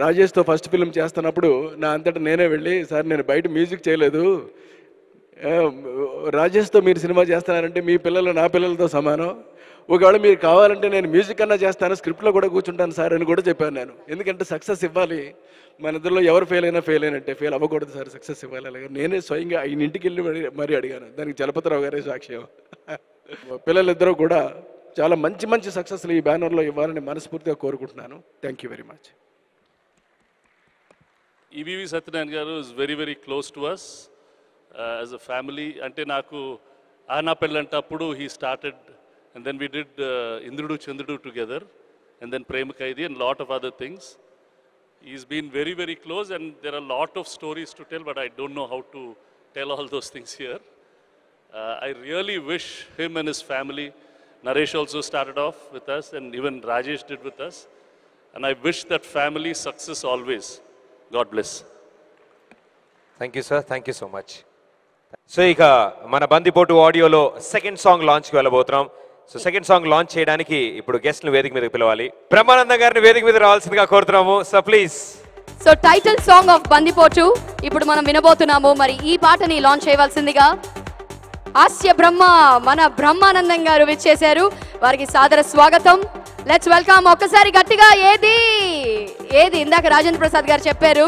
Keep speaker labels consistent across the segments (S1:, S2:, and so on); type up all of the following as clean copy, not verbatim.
S1: రాజేష్తో first film చేస్తున్నప్పుడు నా అంతటా నేనే వెళ్ళి, సార్ నేను బయట మ్యూజిక్ చేయలేదు, రాజేష్తో మీరు సినిమా చేస్తున్నారంటే మీ పిల్లలు నా పిల్లలతో సమానం, ఒకవేళ మీరు కావాలంటే నేను మ్యూజిక్ అన్నా చేస్తాను, స్క్రిప్ట్లో కూడా కూర్చుంటాను సార్ అని కూడా చెప్పాను నేను. ఎందుకంటే సక్సెస్ ఇవ్వాలి, మన ఇద్దరిలో ఎవరు ఫెయిల్ అయినట్టే, ఫెయిల్ అవ్వకూడదు సార్, సక్సెస్ ఇవ్వాలి. అలాగే నేనే స్వయంగా ఆయన ఇంటికి వెళ్ళి మరీ అడిగాను. దానికి చలపతిరావు గారే సాక్ష్యం. పిల్లలిద్దరూ కూడా చాలా మంచి మంచి సక్సెస్లు ఈ బ్యానర్లో ఇవ్వాలని మనస్ఫూర్తిగా కోరుకుంటున్నాను. Thank you very much.
S2: EVV Satyanarayana గారు is very very close to us as a family. అంటే నాకు ఆనా పెళ్ళంటప్పుడు he started and then we did Indrudu Chandrudu together, and then Prem Kaidi and lot of other things. He's been very very close, and there are a lot of stories to tell, but I don't know how to tell all those things here. I really wish him and his family, Naresh also started off with us, and even Rajesh did with us, and I wish that family success always. God bless.
S3: Thank you sir, thank you so much. So ika mana Bandipotu audio lo second song launch ki velabotram. So second song launch చేయడానికి ఇప్పుడు గెస్ట్ను వేదిక మీదకి పిలవాలి. బ్రహ్మానందం గారిని వేదిక మీద రావాల్సిందిగా కోరుతున్నాము. So please.
S4: So title song of బందిపోటు ఇప్పుడు మనం వినబోతున్నాము. మరి ఈ పాటని లాంచ్ చేయవలసిందిగా హాస్య బ్రహ్మ మన బ్రహ్మానందం గారు విచ్చేశారు. వారికి సాదర స్వాగతం. Let's welcome. ఒక్కసారి గట్టిగా ఏది ఏది ఇందాక రాజేంద్ర ప్రసాద్ గారు చెప్పారు,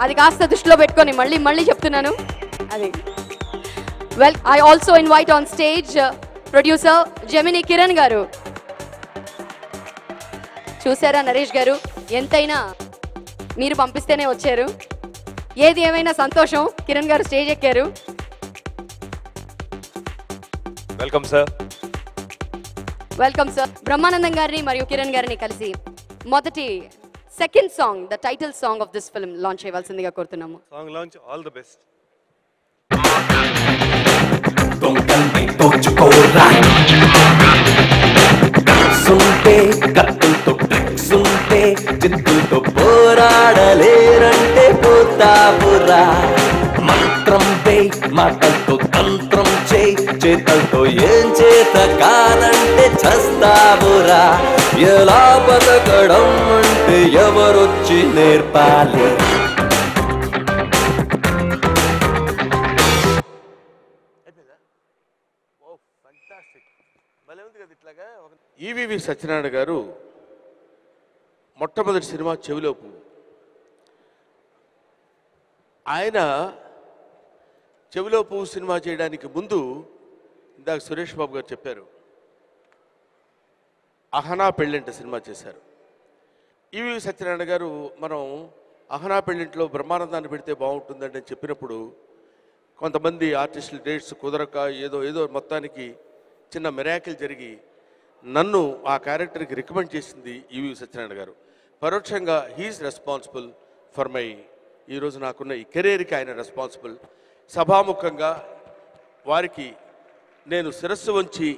S4: అది కాస్త దృష్టిలో పెట్టుకొని మళ్ళీ చెప్తున్నాను. అది well I also invite on stage producer Gemini Kiran గారు. చూసారా నరేష్ గారు, ఎంతైనా మీరు పంపిస్తేనే వచ్చారు. ఏది ఏమైనా సంతోషం, కిరణ్ గారు స్టేజ్ ఎక్కారు.
S3: Welcome sir.
S4: Welcome sir. Brahmanandam గారిని మరియు కిరణ్ గారిని కలిసి మొదటి second song, the title song of this film launch చేయవలసిందిగా కోరుతున్నాము.
S3: Song launch all the best.
S5: సుంటే కత్తులతో సుంటే జిత్తులతో పోరాడలేరంటే పోతావురా. మంత్రం వే మాటలతో తంత్రం చేయి, చేతలతో ఏం చేత కాదంటే చస్తావురా. ఎలా బతకడం అంటే ఎవరొచ్చి నేర్పాలి.
S6: ఈవీవి సత్యనారాయణ గారు మొట్టమొదటి సినిమా చెవిలో పువ్వు. ఆయన చెవిలో పువ్వు సినిమా చేయడానికి ముందు ఇందాక సురేష్ బాబు గారు చెప్పారు, అహనా పెళ్ళింట సినిమా చేశారు. ఈవీవి సత్యనారాయణ గారు మనం అహనా పెళ్ళింట్లో బ్రహ్మానందాన్ని పెడితే బాగుంటుందండి అని చెప్పినప్పుడు కొంతమంది ఆర్టిస్టులు డేట్స్ కుదరక ఏదో మొత్తానికి చిన్న మిరాకిల్ జరిగి నన్ను ఆ క్యారెక్టర్కి రికమెండ్ చేసింది ఈవీవి సత్యనారాయణ గారు. పరోక్షంగా హీఈస్ రెస్పాన్సిబుల్ ఫర్ మై ఈరోజు నాకున్న ఈ కెరీర్కి ఆయన రెస్పాన్సిబుల్. సభాముఖంగా వారికి నేను శిరస్సు వంచి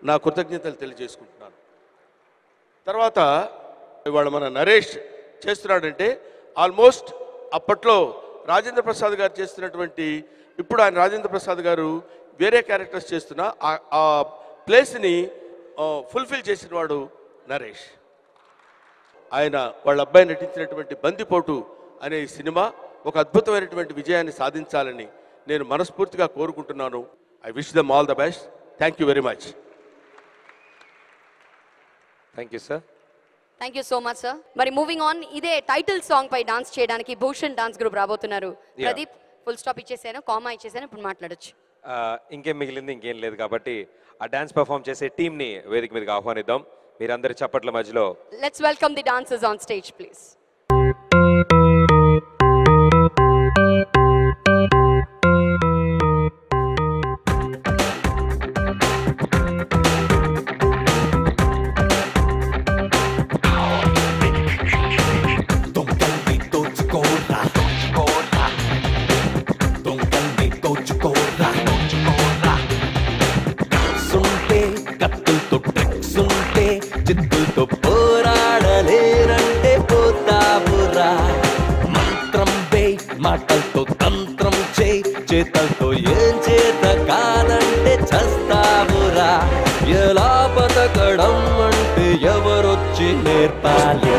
S6: నా కృతజ్ఞతలు తెలియజేసుకుంటున్నాను. తర్వాత ఇవాళ మన నరేష్ చేస్తున్నాడంటే ఆల్మోస్ట్ అప్పట్లో రాజేంద్ర ప్రసాద్ గారు చేస్తున్నటువంటి, ఇప్పుడు ఆయన రాజేంద్ర ప్రసాద్ గారు వేరే క్యారెక్టర్స్ చేస్తున్న ఆ ప్లేస్ని ఫుల్ఫిల్ చేసిన వాడు నరేష్. ఆయన వాళ్ళ అబ్బాయి నటించినటువంటి బందిపోటు అనే సినిమా ఒక అద్భుతమైనటువంటి విజయాన్ని సాధించాలని నేను మనస్ఫూర్తిగా కోరుకుంటున్నాను. I wish them all the best. Thank you very much.
S3: Thank you sir.
S4: Thank you so much sir. మరి మూవింగ్ ఆన్, ఇదే టైటిల్ సాంగ్ పై డాన్స్ చేయడానికి భూషణ్ డాన్స్ గ్రూప్ రాబోతున్నారు. ప్రదీప్ ఫుల్ స్టాప్ ఇచ్చేసాను, కామా ఇచ్చేసాను, ఇప్పుడు మాట్లాడొచ్చు.
S3: ఇంకేం మిగిలింది ఇంకేం లేదు కాబట్టి ఆ డాన్స్ పర్ఫామ్ చేసే టీంని వేదిక మీదకి ఆహ్వానిద్దాం. మీరందరి చప్పట్ల మధ్యలో
S4: let's welcome the dancers on stage please.
S5: జిత్తులతో పోరాడలేరంటే పోతావురా. మంత్రం వే మాటలతో తంత్రం చేయి, చేతలతో ఏం చేత కాదంటే చస్తావురా. ఎలా బతకడం అంటే ఎవరొచ్చి నేర్పాలి.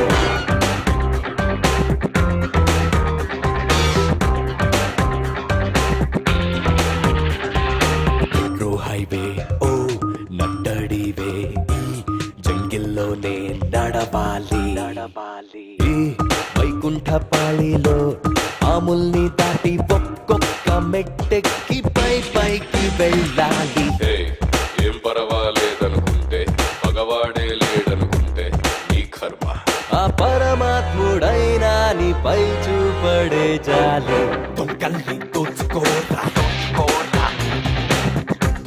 S5: ఈ వైకుంఠపాళిలో ఆముల్ని దాటి ఒక్కొక్క మెట్టెక్కి పైకి వెళ్ళాలి.
S7: ఏం పర్వాలేదనుకుంటే పగవాడే లేడనుకుంటే నీ కర్మ.
S5: ఆ పరమాత్ముడైనా నీపై చూపడే జాలి. దొంగల్ని దోచుకోరా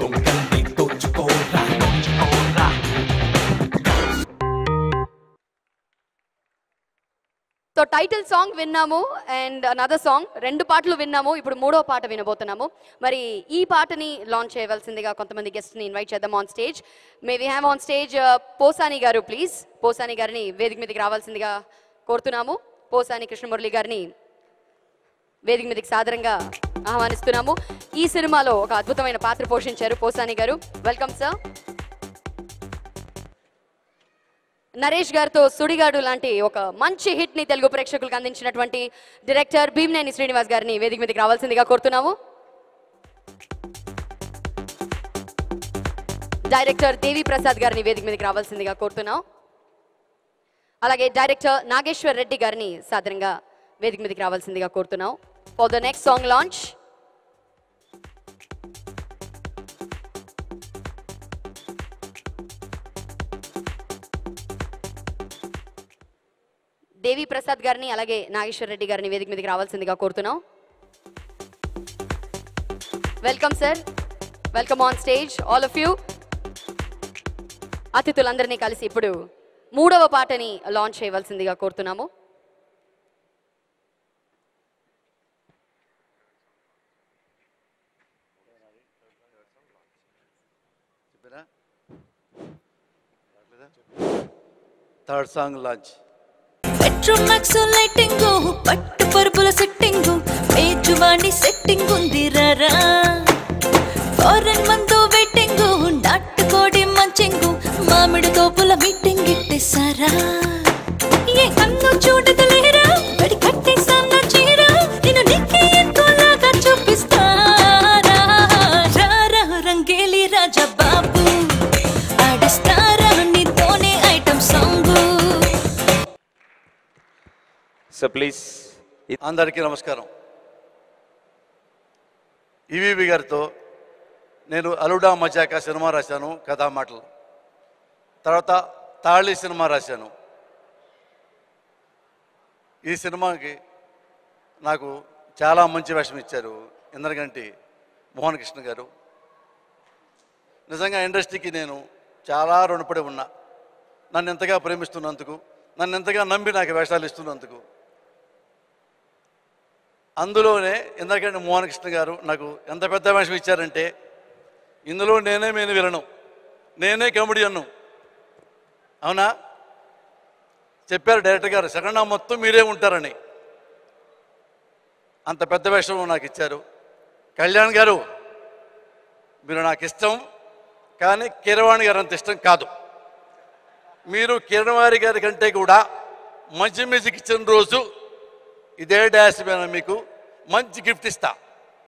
S5: దొంగల్ని దోచుకోరా.
S4: సో టైటిల్ సాంగ్ విన్నాము అండ్ అనదర్ సాంగ్, 2 పాటలు విన్నాము. ఇప్పుడు 3వ పాట వినబోతున్నాము. మరి ఈ పాటని లాంచ్ చేయవలసిందిగా కొంతమంది గెస్ట్ని ఇన్వైట్ చేద్దాం on stage. May we have on stage Posani garu, please. Posani గారిని వేదిక మీదకి రావాల్సిందిగా కోరుతున్నాము. పోసాని కృష్ణమురళి గారిని వేదిక మీదకి సాదరంగా ఆహ్వానిస్తున్నాము. ఈ సినిమాలో ఒక అద్భుతమైన పాత్ర పోషించారు పోసాని గారు. Welcome sir. నరేష్ గారితో సుడిగాడు లాంటి ఒక మంచి హిట్ ని తెలుగు ప్రేక్షకులకు అందించినటువంటి డైరెక్టర్ భీమ్నేని శ్రీనివాస్ గారిని వేదిక మీదకి రావాల్సిందిగా కోరుతున్నాము. డైరెక్టర్ దేవి ప్రసాద్ గారిని వేదిక మీదకి రావాల్సిందిగా కోరుతున్నాం. అలాగే డైరెక్టర్ నాగేశ్వర్ రెడ్డి గారిని సాదరంగా వేదిక మీదకి రావాల్సిందిగా కోరుతున్నాం for the next song launch. Devi Prasad గారిని అలాగే నాగేశ్వర్ రెడ్డి గారిని వేదిక మీదకి రావాల్సిందిగా కోరుతున్నాం. Welcome sir, welcome on stage all of you. అతిథులందరినీ కలిసి ఇప్పుడు 3వ పాటని లాంచ్ చేయవలసిందిగా కోరుతున్నాము.
S8: Third song launch.
S9: Petromax lighting, పట్టు పరుపుల సెట్టింగ్, పేజువాణి సెట్టింగ్ ఉంది రారా. ఫారెన్ మందు వెయిటింగ్, నాటుకోడి మంచింగ్, మామిడి తోపుల మీటింగ్ ఇట్టేసారా. ఏ కన్ను చూడగలేరా, గడి కట్టేసాన్న చీర, నేను నీకే ఎంతోలాగా చూపిస్తారా. రారా రంగేలి రాజా బాబు, ఆడిస్తారా నీతోనే ఐటమ్ సాంగ్.
S3: So please.
S8: అందరికీ నమస్కారం. ఈవీవి గారితో నేను అలుడా మజాక సినిమా రాశాను, కథా మాటలు. తర్వాత తాళి సినిమా రాశాను. ఈ సినిమాకి నాకు చాలా మంచి వేషం ఇచ్చారు ఇంద్రగంటి మోహన్ కృష్ణ గారు. నిజంగా ఇండస్ట్రీకి నేను చాలా రుణపడి ఉన్నా. నన్ను ఎంతగా ప్రేమిస్తున్నందుకు, నన్ను ఎంతగా నమ్మి నాకు వేషాలు ఇస్తున్నందుకు. అందులోనే ఇంద్రగంటి మోహన్ కృష్ణ గారు నాకు ఎంత పెద్ద వేషం ఇచ్చారంటే, ఇందులో నేనే మెయిన్ విలను, నేనే కమెడియన్ను. అవునా? చెప్పారు డైరెక్టర్ గారు, సెకండ్ హాఫ్ మొత్తం మీరే ఉంటారని. అంత పెద్ద వేషం నాకు ఇచ్చారు. కళ్యాణ్ గారు, మీరు నాకు ఇష్టం, కానీ కీరవాణి గారు అంత ఇష్టం కాదు. మీరు కీరవాణి గారి కంటే కూడా మంచి మ్యూజిక్ ఇచ్చిన రోజు ఇదే డాష్ మీద మీకు మంచి గిఫ్ట్ ఇస్తా.